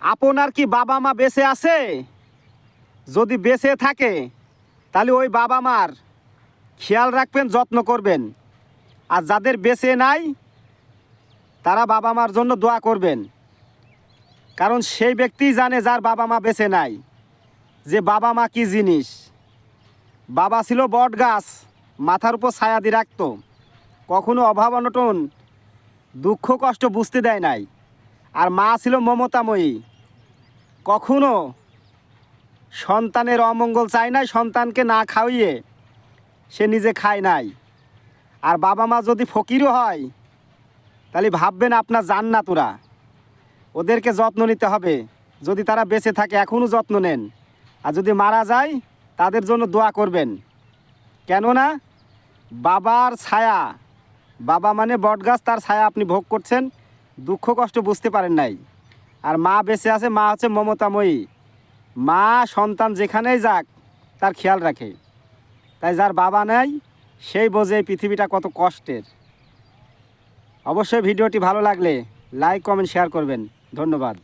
আপনার কি বাবা মা বেঁচে আছে? যদি বেঁচে থাকে তাহলে ওই বাবা মার খেয়াল রাখবেন, যত্ন করবেন। আর যাদের বেঁচে নাই তারা বাবা মার জন্য দোয়া করবেন, কারণ সেই ব্যক্তিই জানে যার বাবা মা বেঁচে নাই, যে বাবা মা কি জিনিস। বাবা ছিল বট গাছ, মাথার উপর ছায়া দিয়ে রাখতো, কখনো অভাব অনটন দুঃখ কষ্ট বুঝতে দেয় নাই। আর মা ছিল মমতাময়ী, কখনো সন্তানের অমঙ্গল চায় নাই, সন্তানকে না খাওয়িয়ে সে নিজে খায় নাই। আর বাবা মা যদি ফকিরও হয় তাহলে ভাববেন আপনার জান্নাত ওরা। ওদেরকে যত্ন নিতে হবে, যদি তারা বেঁচে থাকে এখনও যত্ন নেন, আর যদি মারা যায় তাদের জন্য দোয়া করবেন। কেননা বাবার ছায়া, বাবা মানে বটগাছ, তার ছায়া আপনি ভোগ করছেন, দুঃখ কষ্ট বুঝতে পারেন নাই। আর মা বেঁচে আছে, মা হচ্ছে মমতাময়ী। মা সন্তান যেখানেই যাক তার খেয়াল রাখে। তাই যার বাবা নেই সেই বোঝে এই পৃথিবীটা কত কষ্টের। অবশ্যই ভিডিওটি ভালো লাগলে লাইক কমেন্ট শেয়ার করবেন। ধন্যবাদ।